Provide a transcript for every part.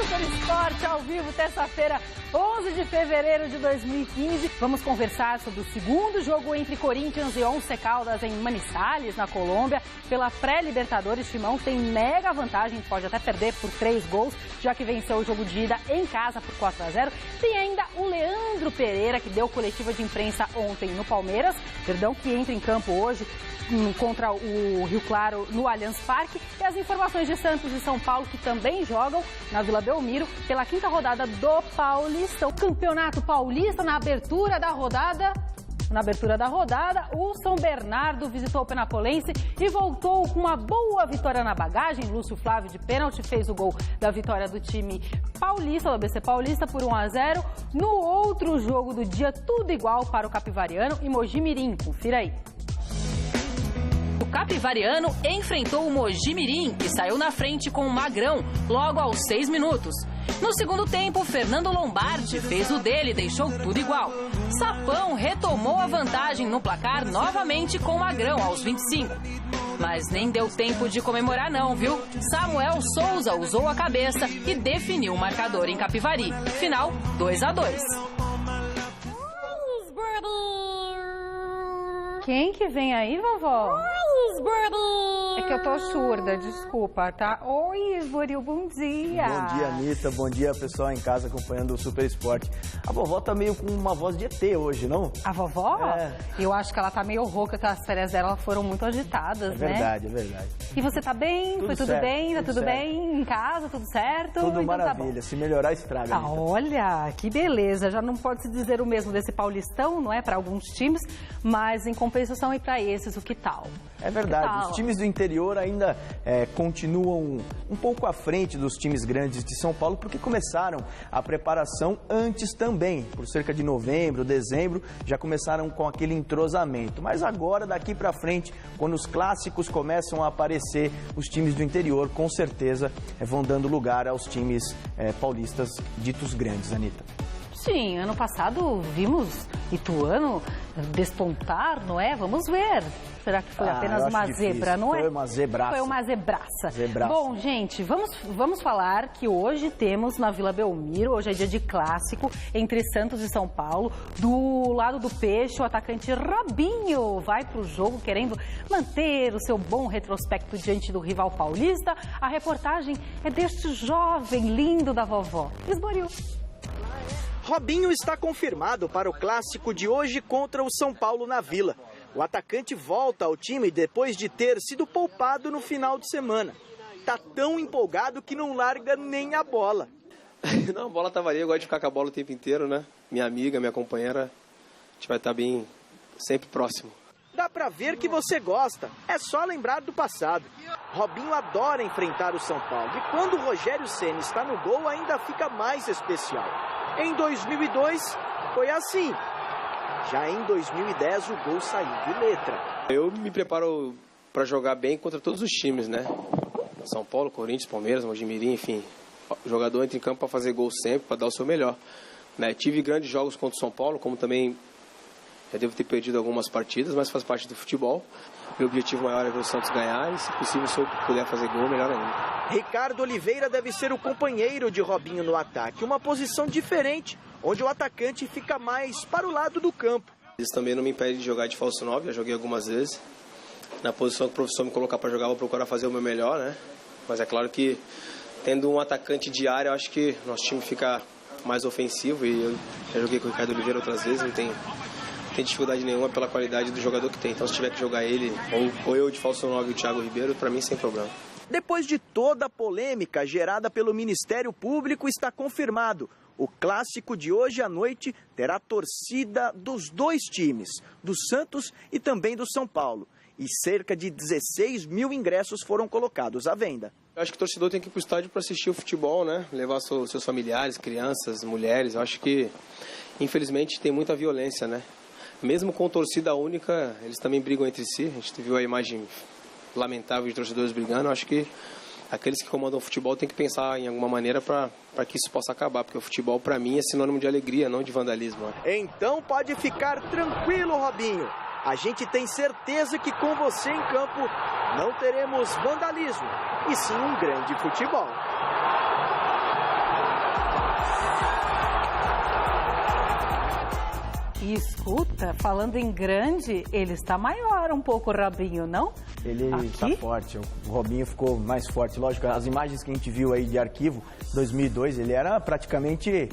Super Esporte ao vivo, terça-feira, 11 de fevereiro de 2015. Vamos conversar sobre o segundo jogo entre Corinthians e Once Caldas em Manizales, na Colômbia. Pela pré-Libertadores, Timão tem mega vantagem, pode até perder por 3 gols, já que venceu o jogo de ida em casa por 4-0. Tem ainda o Leandro Pereira, que deu coletiva de imprensa ontem no Palmeiras, que entra em campo hoje contra o Rio Claro no Allianz Parque, e as informações de Santos e São Paulo, que também jogam na Vila Belmiro pela 5ª rodada do Paulista. O Campeonato Paulista, na abertura da rodada, o São Bernardo visitou o Penapolense e voltou com uma boa vitória na bagagem. Lúcio Flávio, de pênalti, fez o gol da vitória do time paulista, do ABC Paulista, por 1-0. No outro jogo do dia, tudo igual para o Capivariano e Mojimirim. Confira aí. O Capivariano enfrentou o Mojimirim, que saiu na frente com o Magrão logo aos 6 minutos. No segundo tempo, Fernando Lombardi fez o dele e deixou tudo igual. Sapão retomou a vantagem no placar novamente com o Magrão aos 25. Mas nem deu tempo de comemorar não, viu? Samuel Souza usou a cabeça e definiu o marcador em Capivari. Final 2-2. Quem que vem aí, vovó? Oi, Esboril! É que eu tô surda, desculpa, tá? Oi, Esboril, bom dia! Bom dia, Anitta, bom dia, pessoal em casa acompanhando o Super Esporte. A vovó tá meio com uma voz de ET hoje, não? A vovó? É. Eu acho que ela tá meio rouca, que as férias dela foram muito agitadas, né? É verdade, é verdade. E você tá bem? Tudo Foi tudo certo, bem? Tá tudo tudo certo. bem? Em casa, tudo certo? Tudo Então maravilha, tá bom. se melhorar estraga, Anitta. Olha, que beleza. Já não pode se dizer o mesmo desse Paulistão, não é? Para alguns times, mas em compensação e para esses, o que tal? É verdade, Que tal? os times do interior ainda continuam um pouco à frente dos times grandes de São Paulo, porque começaram a preparação antes também, por cerca de novembro, dezembro, já começaram com aquele entrosamento. Mas agora, daqui para frente, quando os clássicos começam a aparecer, os times do interior, com certeza, vão dando lugar aos times paulistas ditos grandes, Anitta. Sim, ano passado vimos Ituano despontar, não é? Vamos ver. Será que foi apenas uma zebra, não é? Foi uma zebraça. Foi uma zebraça. Zebraça. Bom, gente, vamos falar que hoje temos na Vila Belmiro, hoje é dia de clássico entre Santos e São Paulo. Do lado do Peixe, o atacante Robinho vai para o jogo querendo manter o seu bom retrospecto diante do rival paulista. A reportagem é deste jovem lindo da vovó. Esboril. Robinho está confirmado para o clássico de hoje contra o São Paulo na Vila. O atacante volta ao time depois de ter sido poupado no final de semana. Tá tão empolgado que não larga nem a bola. Não, a bola tava ali, eu gosto de ficar com a bola o tempo inteiro, né? Minha amiga, minha companheira, a gente vai estar bem, sempre próximo. Dá pra ver que você gosta, é só lembrar do passado. Robinho adora enfrentar o São Paulo e quando o Rogério Ceni está no gol ainda fica mais especial. Em 2002 foi assim. Já em 2010 o gol saiu de letra. Eu me preparo para jogar bem contra todos os times, né? São Paulo, Corinthians, Palmeiras, Mojimirim, enfim. O jogador entra em campo para fazer gol sempre, para dar o seu melhor. Né? Tive grandes jogos contra o São Paulo, como também já devo ter perdido algumas partidas, mas faz parte do futebol. Meu objetivo maior é ver o Santos ganhar e, se possível, se eu puder fazer gol, melhor ainda. Ricardo Oliveira deve ser o companheiro de Robinho no ataque. Uma posição diferente, onde o atacante fica mais para o lado do campo. Isso também não me impede de jogar de falso 9, já joguei algumas vezes. Na posição que o professor me colocar para jogar, eu vou procurar fazer o meu melhor, né? Mas é claro que, tendo um atacante de área, eu acho que nosso time fica mais ofensivo. E eu já joguei com o Ricardo Oliveira outras vezes, não tem dificuldade nenhuma pela qualidade do jogador que tem. Então, se tiver que jogar ele, ou eu de falso 9 e o Thiago Ribeiro, para mim, sem problema. Depois de toda a polêmica gerada pelo Ministério Público, está confirmado. O clássico de hoje à noite terá torcida dos dois times, do Santos e também do São Paulo. E cerca de 16 mil ingressos foram colocados à venda. Eu acho que o torcedor tem que ir para o estádio para assistir o futebol, né? Levar seus familiares, crianças, mulheres. Eu acho que, infelizmente, tem muita violência, né? Mesmo com torcida única, eles também brigam entre si. A gente viu a imagem lamentável de torcedores brigando. Eu acho que aqueles que comandam o futebol têm que pensar em alguma maneira para que isso possa acabar. Porque o futebol, para mim, é sinônimo de alegria, não de vandalismo. Então pode ficar tranquilo, Robinho. A gente tem certeza que com você em campo não teremos vandalismo, e sim um grande futebol. E escuta, falando em grande, ele está maior um pouco, o Robinho, não? Ele está forte, o Robinho ficou mais forte. Lógico, as imagens que a gente viu aí de arquivo, 2002, ele era praticamente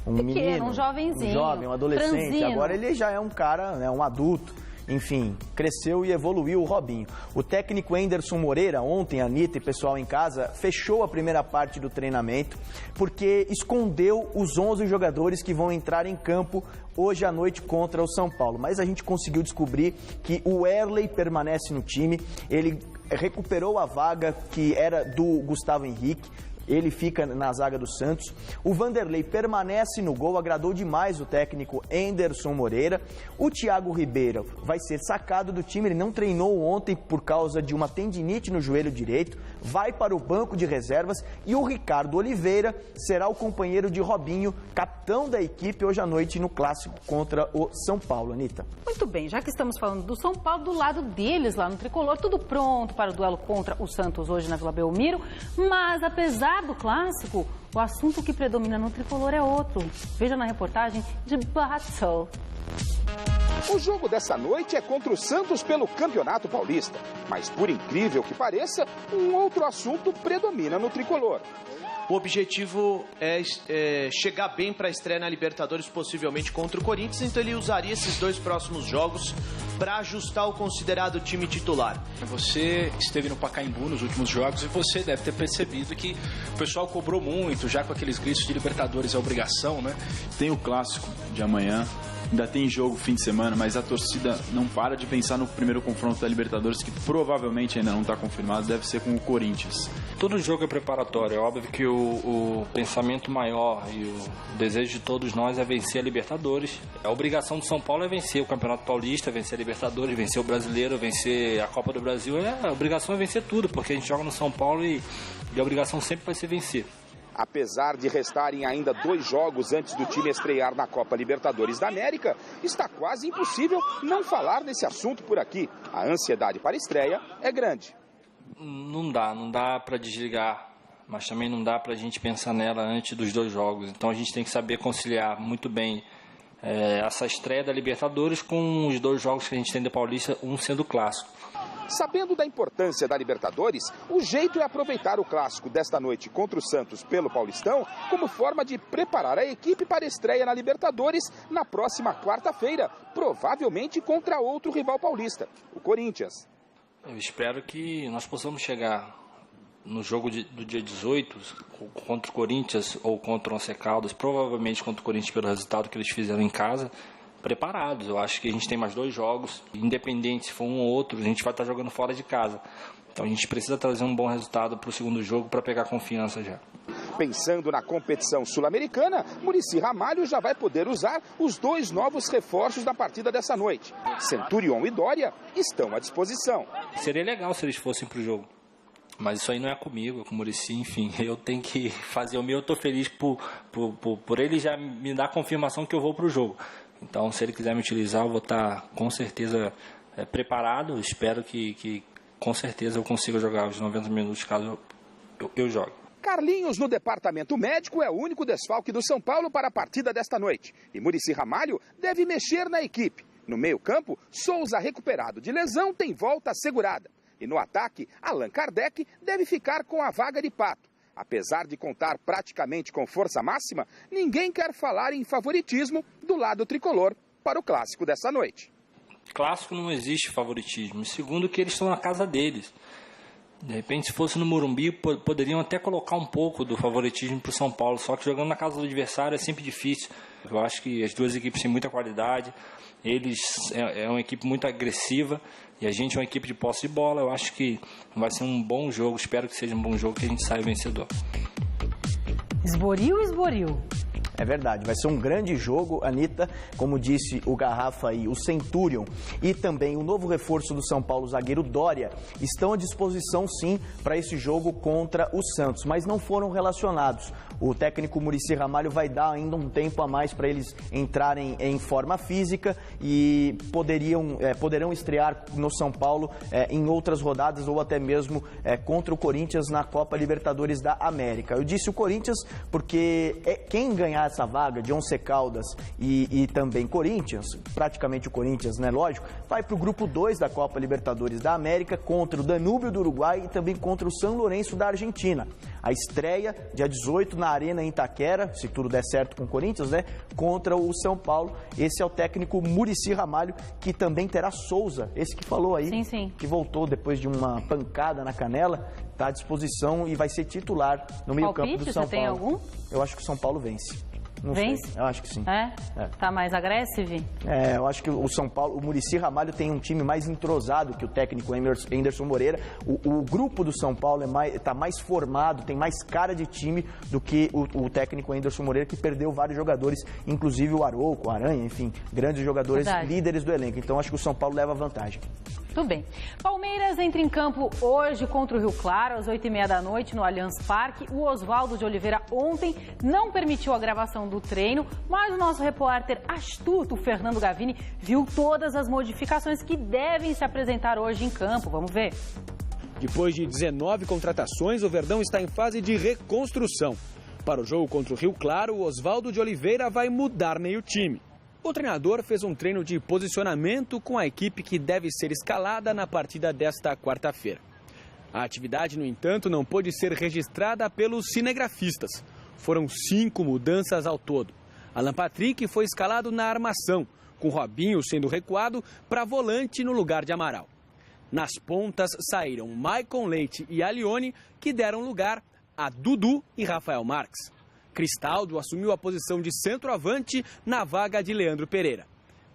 um pequeno, menino. Um jovenzinho. Um jovem, um adolescente. Franzino. Agora ele já é um cara, né, um adulto. Enfim, cresceu e evoluiu o Robinho. O técnico Anderson Moreira, ontem, Anitta e pessoal em casa, fechou a primeira parte do treinamento porque escondeu os 11 jogadores que vão entrar em campo hoje à noite contra o São Paulo. Mas a gente conseguiu descobrir que o Erley permanece no time, ele recuperou a vaga que era do Gustavo Henrique. Ele fica na zaga do Santos. O Vanderlei permanece no gol, agradou demais o técnico Anderson Moreira. O Thiago Ribeiro vai ser sacado do time, ele não treinou ontem por causa de uma tendinite no joelho direito, vai para o banco de reservas e o Ricardo Oliveira será o companheiro de Robinho, capitão da equipe, hoje à noite no clássico contra o São Paulo. Anitta. Muito bem, já que estamos falando do São Paulo, do lado deles lá no Tricolor, tudo pronto para o duelo contra o Santos hoje na Vila Belmiro, mas apesar do clássico, o assunto que predomina no Tricolor é outro. Veja na reportagem de Battle. O jogo dessa noite é contra o Santos pelo Campeonato Paulista. Mas, por incrível que pareça, um outro assunto predomina no Tricolor. O objetivo é chegar bem para a estreia na Libertadores, possivelmente contra o Corinthians, então ele usaria esses 2 próximos jogos para ajustar o considerado time titular. Você esteve no Pacaembu nos últimos jogos e você deve ter percebido que o pessoal cobrou muito, já com aqueles gritos de Libertadores é obrigação, né? Tem o clássico de amanhã. Ainda tem jogo fim de semana, mas a torcida não para de pensar no primeiro confronto da Libertadores, que provavelmente ainda não está confirmado, deve ser com o Corinthians. Todo jogo é preparatório, é óbvio que o pensamento maior e o desejo de todos nós é vencer a Libertadores. A obrigação do São Paulo é vencer o Campeonato Paulista, vencer a Libertadores, vencer o Brasileiro, vencer a Copa do Brasil. A obrigação é vencer tudo, porque a gente joga no São Paulo e a obrigação sempre vai ser vencer. Apesar de restarem ainda 2 jogos antes do time estrear na Copa Libertadores da América, está quase impossível não falar nesse assunto por aqui. A ansiedade para a estreia é grande. Não dá para desligar, mas também não dá para a gente pensar nela antes dos 2 jogos. Então a gente tem que saber conciliar muito bem essa estreia da Libertadores com os 2 jogos que a gente tem da Paulista, um sendo clássico. Sabendo da importância da Libertadores, o jeito é aproveitar o clássico desta noite contra o Santos pelo Paulistão como forma de preparar a equipe para a estreia na Libertadores na próxima quarta-feira, provavelmente contra outro rival paulista, o Corinthians. Eu espero que nós possamos chegar no jogo do dia 18 contra o Corinthians ou contra o Once Caldas, provavelmente contra o Corinthians pelo resultado que eles fizeram em casa, preparados. Eu acho que a gente tem mais 2 jogos, independente se for um ou outro, a gente vai estar jogando fora de casa. Então a gente precisa trazer um bom resultado para o segundo jogo para pegar confiança já. Pensando na competição sul-americana, Muricy Ramalho já vai poder usar os 2 novos reforços da partida dessa noite. Centurion e Dória estão à disposição. Seria legal se eles fossem para o jogo, mas isso aí não é comigo, é com o Muricy, enfim, eu tenho que fazer o meu. Eu estou feliz por ele já me dar confirmação que eu vou para o jogo. Então, se ele quiser me utilizar, eu vou estar com certeza preparado. Espero que com certeza eu consiga jogar os 90 minutos caso eu jogue. Carlinhos, no departamento médico, é o único desfalque do São Paulo para a partida desta noite. E Muricy Ramalho deve mexer na equipe. No meio-campo, Souza, recuperado de lesão, tem volta assegurada. E no ataque, Allan Kardec deve ficar com a vaga de Pato. Apesar de contar praticamente com força máxima, ninguém quer falar em favoritismo do lado tricolor para o clássico dessa noite. Clássico não existe favoritismo. Segundo, que eles estão na casa deles. De repente, se fosse no Morumbi, poderiam até colocar um pouco do favoritismo para o São Paulo. Só que jogando na casa do adversário é sempre difícil. Eu acho que as 2 equipes têm muita qualidade. Eles é uma equipe muito agressiva e a gente é uma equipe de posse de bola. Eu acho que vai ser um bom jogo. Espero que seja um bom jogo, que a gente saia vencedor. Esboril. É verdade, vai ser um grande jogo, Anitta, como disse o Garrafa aí, o Centurion e também o novo reforço do São Paulo, o zagueiro Dória, estão à disposição sim para esse jogo contra o Santos, mas não foram relacionados. O técnico Muricy Ramalho vai dar ainda um tempo a mais para eles entrarem em forma física e poderão estrear no São Paulo em outras rodadas ou até mesmo contra o Corinthians na Copa Libertadores da América. Eu disse o Corinthians porque quem ganhar essa vaga de Once Caldas e também Corinthians, praticamente o Corinthians, né, lógico, vai para o grupo 2 da Copa Libertadores da América contra o Danúbio do Uruguai e também contra o São Lourenço da Argentina. A estreia, dia 18, na Arena em Itaquera, se tudo der certo com o Corinthians, né, contra o São Paulo. Esse é o técnico Muricy Ramalho, que também terá Souza, esse que falou aí, sim. que voltou depois de uma pancada na canela, está à disposição e vai ser titular no meio-campo do São Paulo. Você tem algum? Eu acho que o São Paulo vence. Não vence? Sei. Eu acho que sim. Tá mais agressivo? Eu acho que o São Paulo, o Muricy Ramalho tem um time mais entrosado que o técnico Anderson Moreira. O grupo do São Paulo está mais formado, tem mais cara de time do que o técnico Anderson Moreira, que perdeu vários jogadores, inclusive o Arouco, o Aranha, enfim, grandes jogadores, líderes do elenco. Então acho que o São Paulo leva vantagem. Tudo bem. Palmeiras entra em campo hoje contra o Rio Claro, às 8h30 da noite, no Allianz Parque. O Oswaldo de Oliveira ontem não permitiu a gravação do treino, mas o nosso repórter astuto, Fernando Gavini, viu todas as modificações que devem se apresentar hoje em campo. Vamos ver. Depois de 19 contratações, o Verdão está em fase de reconstrução. Para o jogo contra o Rio Claro, o Oswaldo de Oliveira vai mudar meio time. O treinador fez um treino de posicionamento com a equipe que deve ser escalada na partida desta quarta-feira. A atividade, no entanto, não pôde ser registrada pelos cinegrafistas. Foram 5 mudanças ao todo. Alan Patrick foi escalado na armação, com Robinho sendo recuado para volante no lugar de Amaral. Nas pontas saíram Maicon Leite e Alione, que deram lugar a Dudu e Rafael Marques. Cristaldo assumiu a posição de centroavante na vaga de Leandro Pereira.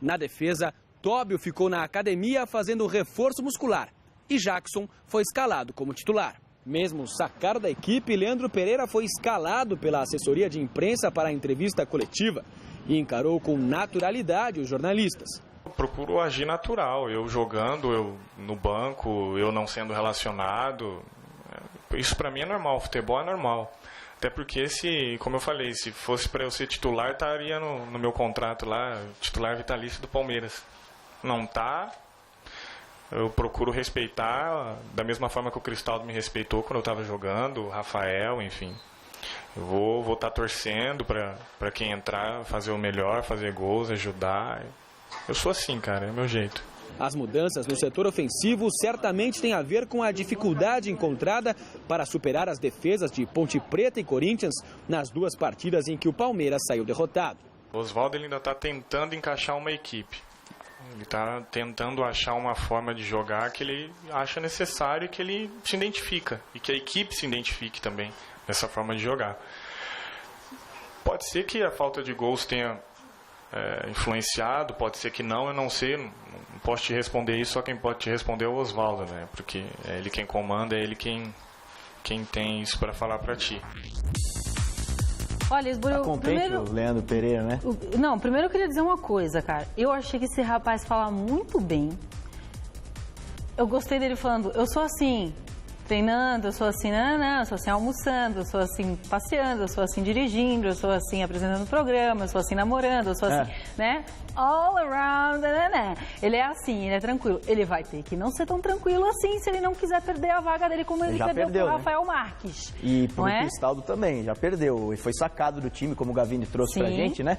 Na defesa, Tóbio ficou na academia fazendo reforço muscular e Jackson foi escalado como titular. Mesmo sacado da equipe, Leandro Pereira foi escalado pela assessoria de imprensa para a entrevista coletiva e encarou com naturalidade os jornalistas. Eu procuro agir natural, eu jogando, eu no banco, eu não sendo relacionado. Isso para mim é normal, futebol é normal. Até porque, como eu falei, se fosse para eu ser titular, estaria no meu contrato lá, titular vitalício do Palmeiras. Não tá, eu procuro respeitar da mesma forma que o Cristaldo me respeitou quando eu estava jogando, o Rafael, enfim. Eu vou estar torcendo para quem entrar, fazer o melhor, fazer gols, ajudar. Eu sou assim, cara, é o meu jeito. As mudanças no setor ofensivo certamente têm a ver com a dificuldade encontrada para superar as defesas de Ponte Preta e Corinthians nas 2 partidas em que o Palmeiras saiu derrotado. O Oswaldo ainda está tentando encaixar uma equipe. Ele está tentando achar uma forma de jogar que ele acha necessário e que ele se identifica. E que a equipe se identifique também nessa forma de jogar. Pode ser que a falta de gols tenha influenciado, pode ser que não, eu não sei, não posso te responder isso, só quem pode te responder é o Oswaldo, né? Porque é ele quem comanda, é ele quem tem isso para falar para ti. Olha, Esburo, tá contente o Leandro Pereira, né? Não, primeiro eu queria dizer uma coisa, cara. Eu achei que esse rapaz fala muito bem. Eu gostei dele falando, eu sou assim, treinando, eu sou assim, eu sou assim almoçando, eu sou assim passeando, eu sou assim dirigindo, eu sou assim apresentando programa, eu sou assim namorando, eu sou assim, né? All around, Ele é assim, ele é tranquilo. Ele vai ter que não ser tão tranquilo assim se ele não quiser perder a vaga dele como ele perdeu pro Rafael Marques. E pro Cristaldo também, já perdeu. E foi sacado do time, como o Gavini trouxe pra gente, né?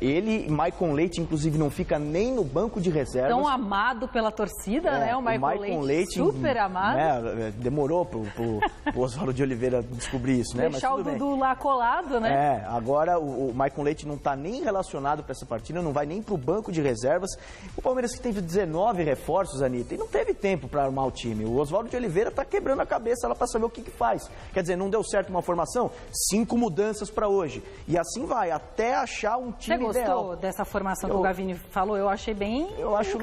Ele, Maicon Leite, inclusive, não fica nem no banco de reservas. Tão amado pela torcida, né? O Maicon Leite super amado. Demorou pro Oswaldo de Oliveira descobrir isso, né? Deixar o Dudu lá colado, né? Agora o Maicon Leite não tá nem relacionado para essa partida, não vai nem pro banco de reservas. O Palmeiras que teve 19 reforços, Anitta, e não teve tempo para armar o time. O Oswaldo de Oliveira tá quebrando a cabeça lá para saber o que faz. Quer dizer, não deu certo uma formação? 5 mudanças para hoje. E assim vai, até achar um time ideal. Você gostou dessa formação que o Gavini falou? Eu achei bem eu acho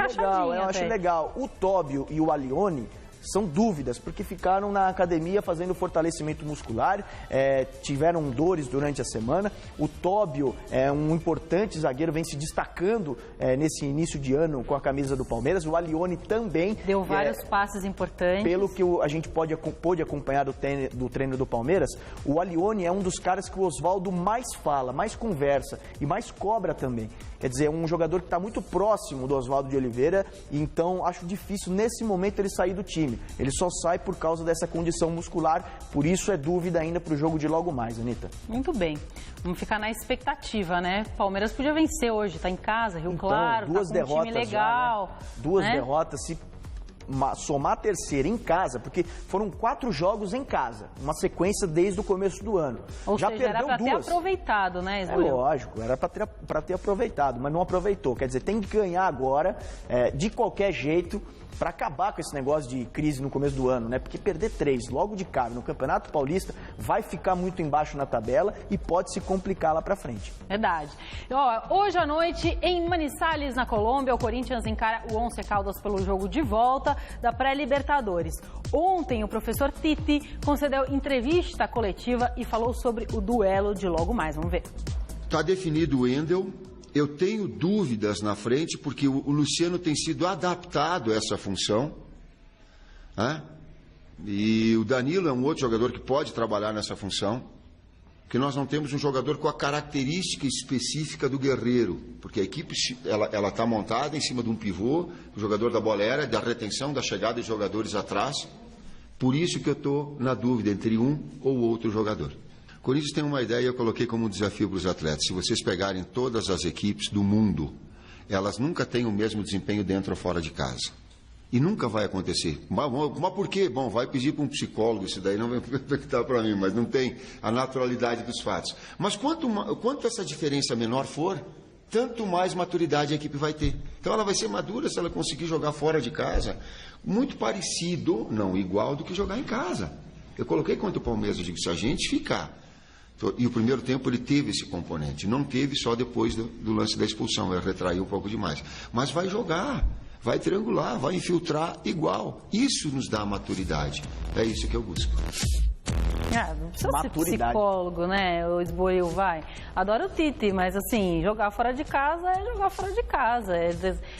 legal. O Tóbio e o Alione são dúvidas, porque ficaram na academia fazendo fortalecimento muscular, tiveram dores durante a semana. O Tóbio é um importante zagueiro, vem se destacando nesse início de ano com a camisa do Palmeiras. O Alione também. Deu vários passes importantes. Pelo que a gente pôde acompanhar do treino do Palmeiras, o Alione é um dos caras que o Oswaldo mais fala, mais conversa e mais cobra também. Quer dizer, é um jogador que está muito próximo do Oswaldo de Oliveira, então acho difícil nesse momento ele sair do time. Júnior. Ele só sai por causa dessa condição muscular, por isso é dúvida ainda para o jogo de logo mais, Anitta. Muito bem. Vamos ficar na expectativa, né? Palmeiras podia vencer hoje, tá em casa, Rio Claro, duas tá com um time legal. Já, né? Duas derrotas, se somar a terceira em casa, porque foram 4 jogos em casa, uma sequência desde o começo do ano. Ou já seja, perdeu era para ter aproveitado, né, Esbolho? É lógico, era para ter aproveitado, mas não aproveitou. Quer dizer, tem que ganhar agora, de qualquer jeito, para acabar com esse negócio de crise no começo do ano, né? Porque perder 3 logo de cara no Campeonato Paulista vai ficar muito embaixo na tabela e pode se complicar lá para frente. Verdade. Hoje à noite, em Manizales, na Colômbia, o Corinthians encara o Once Caldas pelo jogo de volta da pré-Libertadores. Ontem, o professor Tite concedeu entrevista coletiva e falou sobre o duelo de logo mais. Vamos ver. Está definido o Wendel. Eu tenho dúvidas na frente, porque o Luciano tem sido adaptado a essa função. Né? E o Danilo é um outro jogador que pode trabalhar nessa função. Porque nós não temos um jogador com a característica específica do Guerreiro. Porque a equipe ela está montada em cima de um pivô, o jogador da bola aérea, da retenção, da chegada de jogadores atrás. Por isso que eu estou na dúvida entre um ou outro jogador. O Corinthians tem uma ideia, eu coloquei como um desafio para os atletas. Se vocês pegarem todas as equipes do mundo, elas nunca têm o mesmo desempenho dentro ou fora de casa. E nunca vai acontecer. Mas por quê? Bom, vai pedir para um psicólogo, isso daí não vai afetar para mim, mas não tem a naturalidade dos fatos. Mas quanto essa diferença menor for, tanto mais maturidade a equipe vai ter. Então ela vai ser madura se ela conseguir jogar fora de casa, muito parecido, não igual, do que jogar em casa. Eu coloquei contra o Palmeiras, eu digo, se a gente ficar... E o primeiro tempo ele teve esse componente. Não teve só depois do lance da expulsão. Ele retraiu um pouco demais. Mas vai jogar, vai triangular, vai infiltrar igual. Isso nos dá maturidade. É isso que eu busco. Não precisa ser psicólogo, né? O Esbolho vai. Adoro o Tite, mas assim, jogar fora de casa é jogar fora de casa.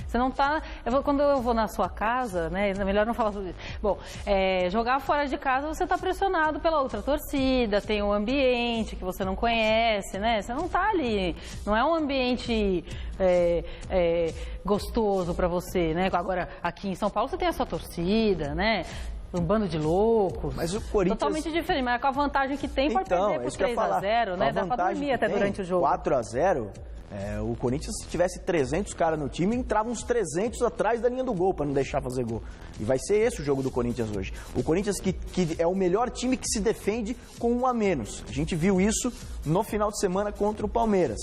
Você não tá... Quando eu vou na sua casa, né? É melhor não falar sobre isso. Bom, jogar fora de casa você tá pressionado pela outra torcida, tem um ambiente que você não conhece, né? Você não tá ali. Não é um ambiente gostoso para você, né? Agora, aqui em São Paulo você tem a sua torcida, né? Um bando de loucos. Mas o Corinthians... Totalmente diferente, mas com a vantagem que tem, pode perder por 3-0, né? Dá pra dormir até durante o jogo. 4-0, o Corinthians, se tivesse 300 caras no time, entrava uns 300 atrás da linha do gol, para não deixar fazer gol. E vai ser esse o jogo do Corinthians hoje. O Corinthians que é o melhor time que se defende com 1 a menos. A gente viu isso no final de semana contra o Palmeiras.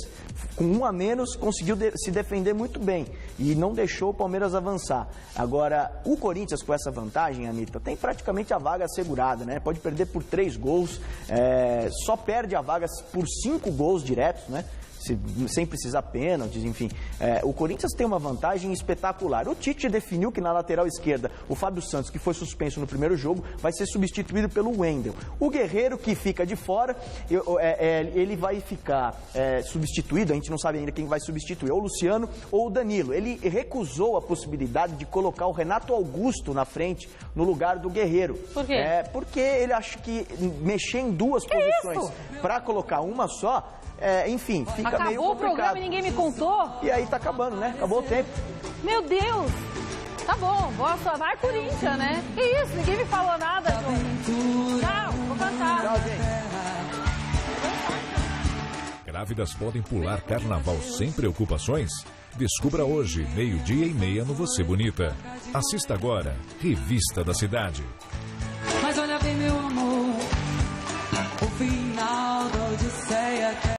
Com 1 a menos, conseguiu se defender muito bem e não deixou o Palmeiras avançar. Agora, o Corinthians com essa vantagem, Anitta, tem praticamente a vaga assegurada, né? Pode perder por 3 gols, só perde a vaga por 5 gols diretos, né? Sem precisar pênaltis, enfim. O Corinthians tem uma vantagem espetacular. O Tite definiu que na lateral esquerda, o Fábio Santos, que foi suspenso no primeiro jogo, vai ser substituído pelo Wendel. O Guerreiro, que fica de fora, ele vai ficar substituído, a gente não sabe ainda quem vai substituir, ou o Luciano ou o Danilo. Ele recusou a possibilidade de colocar o Renato Augusto na frente, no lugar do Guerreiro. Por quê? Porque ele acha que mexer em 2 posições para colocar uma só... enfim, fica Acabou meio complicado. O programa e ninguém me contou? E aí tá acabando, né? Acabou o tempo. Meu Deus! Tá bom, vai Corinthians, né? Que isso? Ninguém me falou nada, João. Tchau, vou cantar. Tchau, gente. Grávidas podem pular carnaval sem preocupações? Descubra hoje, 12:30 no Você Bonita. Assista agora, Revista da Cidade. Mas olha bem, meu amor, o final do